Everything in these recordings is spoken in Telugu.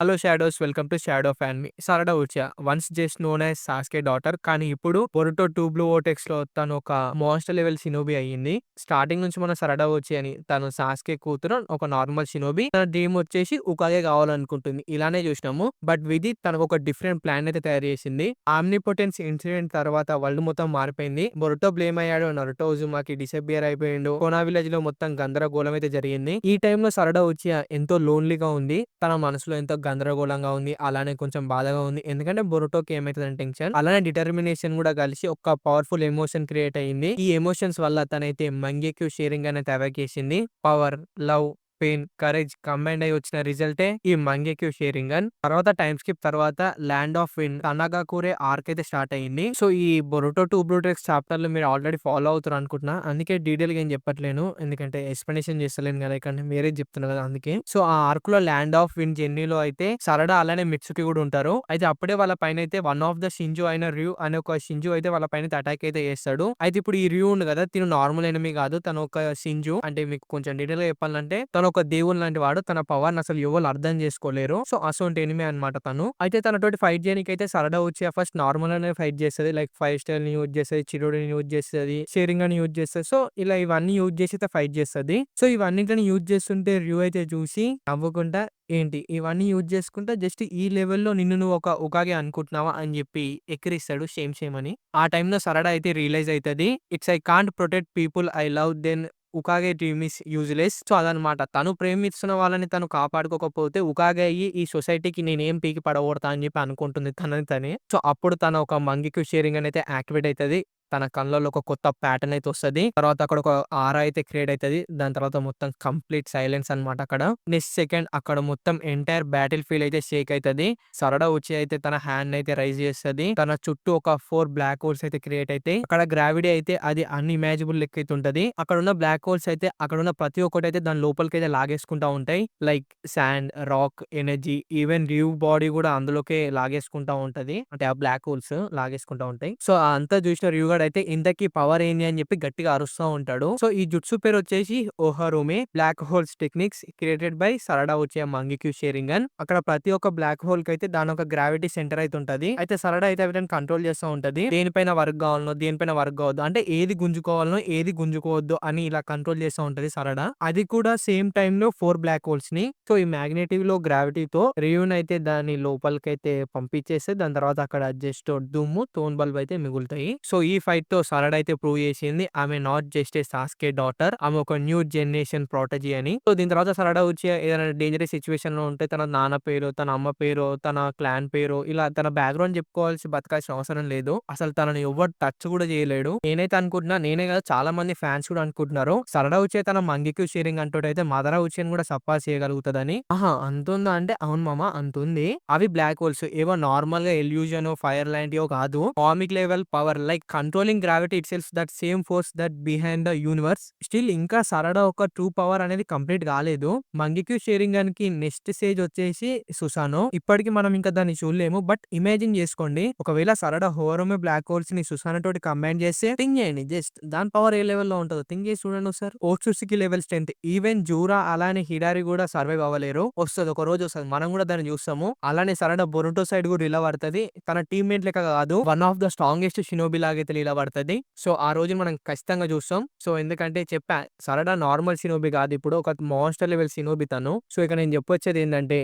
Hello shadows, welcome to shadow family. Sarada Uchiha once just known as Sasuke daughter, కానీ ఇప్పుడు బొరుటో 2 బ్లూ వోటెక్స్ లో తను ఒక మోన్స్టర్ లెవెల్ షినోబి అయ్యింది. స్టార్టింగ్ నుంచి మన సరడా ఉచి అని తను సాస్కే కూతురు, ఒక నార్మల్ షినోబి. తన డ్రీమ్ వచ్చేసి ఉకాగే కావాలనుకుంటుంది. ఇలానే చూసినాము. బట్ విధి తనకు ఒక డిఫరెంట్ ప్లాన్ అయితే తయారు చేసింది. ఆమ్నిపోటెన్స్ ఇన్సిడెంట్ తర్వాత వరల్డ్ మొత్తం మారిపోయింది. బొరుటో బ్లేమ్ అయ్యాడు, నరుటో ఉజుమాకి డిసపియర్ అయిపోయిండు. కోనా విలేజ్ లో మొత్తం గందరగోళం అయితే జరిగింది. ఈ టైంలో సరడా ఉచియా ఎంతో లోన్లీగా ఉంది. తన మనసులో ఎంతో గందరగోళంగా ఉంది. అలానే కొంచెం బాధగా ఉంది. ఎందుకంటే బొరుటోకి ఏమైతదని టెన్షన్. అలానే డిటర్మినేషన్ కూడా కలిసి ఒక పవర్ఫుల్ ఎమోషన్ క్రియేట్ అయ్యింది. ఈ ఎమోషన్స్ వల్ల తనైతే మంగెక్యూ షేరింగ్ అనేది అవాక్ చేసింది. Power, love, pain, courage combined అయ్యి వచ్చిన రిజల్టే ఈ మంగెక్యూ షేరింగన్. తర్వాత టైం స్కిప్ తర్వాత ల్యాండ్ ఆఫ్ విన్ తనగాకురే ఆర్క్ అయితే స్టార్ట్ అయ్యింది. సో ఈ బొరుటో 2 బ్లూటెక్స్ చాప్టర్ లో మీరు ఆల్రెడీ ఫాలో అవుతారు అనుకుంటున్నా. అందుకే డీటెయిల్ గా ఏం చెప్పట్లేను. ఎందుకంటే ఎక్స్ప్లెనేషన్ చేస్తలేను కదా ఇక్కడ, మీరే చెప్తున్నారు కదా అందుకే. సో ఆ ఆర్క్ లో ల్యాండ్ ఆఫ్ విన్ జెన్నీలో అయితే సరడా అలానే మిట్సుకి కూడా ఉంటారు. అయితే అప్పుడే వాళ్ళ పైన అయితే వన్ ఆఫ్ ద షింజు అయిన ర్యూ అనే ఒక షింజు అయితే వాళ్ళ పైన అటాక్ అయితే చేస్తాడు. అయితే ఇప్పుడు ఈ ర్యూ ఉంది కదా, తిను నార్మల్ ఎనిమీ కాదు. తను ఒక షింజు. అంటే మీకు కొంచెం డీటెయిల్ గా చెప్పాలంటే తను ఒక దేవుని లాంటి వాడు. తన పవర్ అసలు ఎవరు అర్థం చేసుకోలేరు. సో అసొంటి ఎనిమీ అనమాట తను. అయితే తనతోటి ఫైట్ చేయడానికి అయితే సరడా వచ్చి ఫస్ట్ నార్మల్ అనే ఫైట్ చేస్తుంది. లైక్ 5 స్టార్ ని యూజ్ చేస్తుంది, చిరుడిని యూజ్ చేస్తుంది, షేరింగ్ అని యూజ్ చేస్తుంది. సో ఇలా ఇవన్నీ యూజ్ చేసి అయితే ఫైట్ చేస్తుంది. సో ఇవన్నిటిని యూజ్ చేస్తుంటే ర్యూ అయితే చూసి నవ్వుకుంటా, ఏంటి ఇవన్నీ యూజ్ చేసుకుంటా జస్ట్ ఈ లెవెల్‌లో నిన్ను నువ్వు ఒక ఉకాగే అనుకుంటున్నావా అని చెప్పి ఎక్కిరిస్తాడు షేమ్ షేమ్ అని. ఆ టైంలో సరడా అయితే రియలైజ్ అయితది. It's I can't protect people I love then Hokage dream is useless. So అదనమాట. తను ప్రేమిస్తున్న వాళ్ళని తను కాపాడుకోకపోతే ఉకాగే అయ్యి ఈ సొసైటీకి నేనేం పీకి పడగొడతా అని చెప్పి అనుకుంటుంది తనని తనే. సో అప్పుడు తన ఒక మంగిక్యూ షేరింగ్ అనేది యాక్టివేట్ అయితది. తన కళ్ళలో ఒక కొత్త ప్యాటర్న్ అయితే వస్తది. తర్వాత అక్కడ ఒక ఆరా అయితే క్రియేట్ అయితది. దాని తర్వాత మొత్తం కంప్లీట్ సైలెన్స్ అన్నమాట అక్కడ. నెక్స్ట్ సెకండ్ అక్కడ మొత్తం ఎంటైర్ బ్యాటిల్ ఫీల్డ్ అయితే షేక్ అయితది. సరడా వచ్చి అయితే తన హ్యాండ్ అయితే రైజ్ చేస్తది. తన చుట్టూ ఒక 4 బ్లాక్ హోల్స్ అయితే క్రియేట్ అయితాయి. అక్కడ గ్రావిటీ అయితే అది అన్‌ఇమాజినబుల్ లెక్క అయితే ఉంటది. అక్కడ ఉన్న బ్లాక్ హోల్స్ అయితే అక్కడ ఉన్న ప్రతి ఒక్కటి అయితే దాని లోపలికైతే లాగేసుకుంటా ఉంటాయి. Like sand, rock, energy, even rue body కూడా అందులోకే లాగేసుకుంటా ఉంటది. అంటే ఆ బ్లాక్ హోల్స్ లాగేసుకుంటా ఉంటాయి. సో అంతా చూసిన ర్యూ గాడు అయితే ఇంతకీ పవర్ ఏంది అని చెప్పి గట్టిగా అరుస్తా ఉంటాడు. సో ఈ జుట్సు పేరు వచ్చేసి ఓహారుమే black holes techniques created by Sarada వచ్చే మంగిక్యూ షేరింగన్. అక్కడ ప్రతి ఒక్క బ్లాక్ హోల్ కి అయితే దాని ఒక గ్రావిటీ సెంటర్ అయితే ఉంటది. అయితే సరడా అయితే వీటిని కంట్రోల్ చేస్తూ ఉంటది. దేనిపైన వర్క్ కావాలనో, దేనిపైన వర్క్ కావద్దు, అంటే ఏది గుంజుకోవాలనో ఏది గుంజుకోవద్దు అని ఇలా కంట్రోల్ చేస్తూ ఉంటది సరడా. అది కూడా సేమ్ టైమ్ లో 4 బ్లాక్ హోల్స్ ని. సో ఈ మ్యాగ్నెటివ్ లో గ్రావిటీతో రియూన్ అయితే దాని లోపలికైతే పంపించేస్తే దాని తర్వాత అక్కడ జస్ట్ దుమ్ము, టోన్ బల్బ్ అయితే మిగులుతాయి. సో ఈ ఫైట్ తో సరడా అయితే ప్రూవ్ చేసింది ఆమె not just a Sasuke daughter, ఆమె ఒక న్యూ జనరేషన్ ప్రొటెజీ అని. సో దీని తర్వాత సరడా వచ్చి ఏదైనా డేంజరస్ సిచ్యువేషన్ లో ఉంటే తన నాన్న పేరు, తన అమ్మ పేరు, తన క్లాన్ పేరు, ఇలా తన బ్యాక్గ్రౌండ్ చెప్పుకోవాల్సి బతకాల్సిన అవసరం లేదు. అసలు తనని ఎవ్వరు టచ్ కూడా చేయలేడు. నేనైతే అనుకుంటున్నా, నేనే కదా చాలా మంది ఫ్యాన్స్ కూడా అనుకుంటున్నారు, సరడా వచ్చే తన మంగిక్యూ షేరింగ్ అంటోటైతే మదరా ఉచిని కూడా సర్పాస్ చేయగలుగుతదని. ఆహా అంతుందా అంటే అవును మామ అంతుంది. అవి బ్లాక్ హోల్స్ ఏవో నార్మల్ గా ఎల్యూజన్, ఫైర్ లాంటివో కాదు. Comic level power like controlling gravity it self that same force that behind the universe. Still ఇంకా సరడా ఒక ట్రూ పవర్ అనేది కంప్లీట్ కాలేదు. మంగిక్యూ షేరింగ్ కి నెక్స్ట్ స్టేజ్ వచ్చేసి సుసానో. ఇప్పటికి మనం ఇంకా దాన్ని చూడలేము. బట్ ఇమాజిన్ చేసుకోండి, ఒకవేళ సరడా హోరోమే బ్లాక్ హోల్స్ ని సుసానో తోటి కంబైన్ చేస్తే థింక్ చేయండి, జస్ట్ దాని పవర్ ఏ లెవెల్ లో ఉంటుందో థింక్ చేసి చూడండి సార్. ఓట్సుకి లెవెల్ స్ట్రెంత్, ఈవెన్ జూరా అలానే హిడారి కూడా సర్వైవ్ అవ్వలేరు. వస్తుంది ఒక రోజు వస్తుంది, మనం కూడా దాన్ని చూస్తాము. అలానే సరడా బొరుటో సైడ్ కూడా ఇలా పడుతుంది. తన టీమ్మేట్ లెక్క కాదు, one of the strongest shinobi లాగైతే ఇలా పడుతుంది. సో ఆ రోజు మనం ఖచ్చితంగా చూస్తాం. సో ఎందుకంటే చెప్పా, సరడా నార్మల్ షినోబి కాదు, ఇప్పుడు ఒక మాన్స్టర్ లెవెల్ షినోబి తను. సో ఇక నేను చెప్పొచ్చేది ఏంటంటే,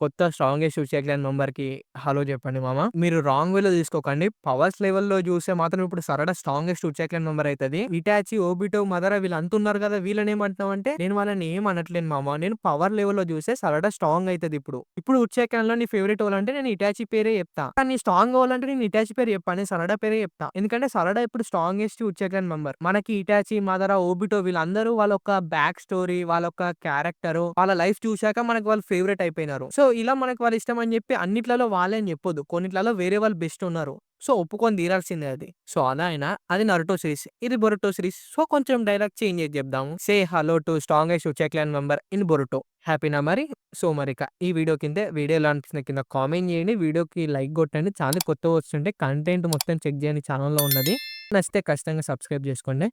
కొత్త స్ట్రాంగెస్ట్ ఉచియా క్లాన్ మెంబర్ కి హలో చెప్పండి మామ. మీరు రాంగ్ వేలో తీసుకోకండి. పవర్స్ లెవెల్లో చూస్తే మాత్రం ఇప్పుడు సరడా స్ట్రాంగెస్ట్ ఉచియా క్లాన్ మెంబర్ అవుతుంది. ఇటాచి, ఓబిటో, మదరా వీళ్ళు అంటున్నారు కదా, వీళ్ళని ఏమంటున్నావు అంటే నేను వాళ్ళని ఏం అనట్లేను మామ. నేను పవర్ లెవెల్లో చూస్తే సరడా స్ట్రాంగ్ అవుతుంది. ఇప్పుడు ఉచియా క్లాన్ లో నీ ఫేవరెట్ వాళ్ళంటే నేను ఇటాచి పేరే చెప్తా. కానీ స్ట్రాంగ్ అవ్వాలంటే నేను ఇటాచి పేరు చెప్పాను, నేను సరడా పేరే చెప్తా. ఎందుకంటే సరడా ఇప్పుడు స్ట్రాంగెస్ట్ ఉచియా క్లాన్ మెంబర్. మనకి ఇటాచి, మదరా, ఓబిటో వీళ్ళందరూ వాళ్ళ ఒక బ్యాక్ స్టోరీ, వాళ్ళ ఒక క్యారెక్టర్, వాళ్ళ లైఫ్ చూశాక మనకు వాళ్ళు ఫేవరెట్ అయిపోయినారు. సో ఇలా మనకు వాళ్ళు ఇష్టం అని చెప్పి అన్నిట్లలో వాళ్ళే అని చెప్పొద్దు. కొన్నిట్లలో వేరే వాళ్ళు బెస్ట్ ఉన్నారు. సో ఒప్పుకొని తీరాల్సిందే అది. సో అలా అయినా అది నరుటో సిరీస్, ఇది బొరుటో సిరీస్. సో కొంచెం డైలాగ్ చేంజ్ చేసి చెప్దాము. Say hello to strongest Uchiha clan member in Boruto. హ్యాపీనా మరి? సో మరిక ఈ వీడియో కింద వీడియో ఎలా అనిపిస్తుంది కింద కామెంట్ చేయండి. వీడియోకి లైక్ కొట్టండి. ఛానల్ కొత్తగా వస్తుంటే కంటెంట్ మొత్తం చెక్ చేయని ఛానల్లో ఉన్నది. నచ్చితే ఖచ్చితంగా సబ్స్క్రైబ్ చేసుకోండి.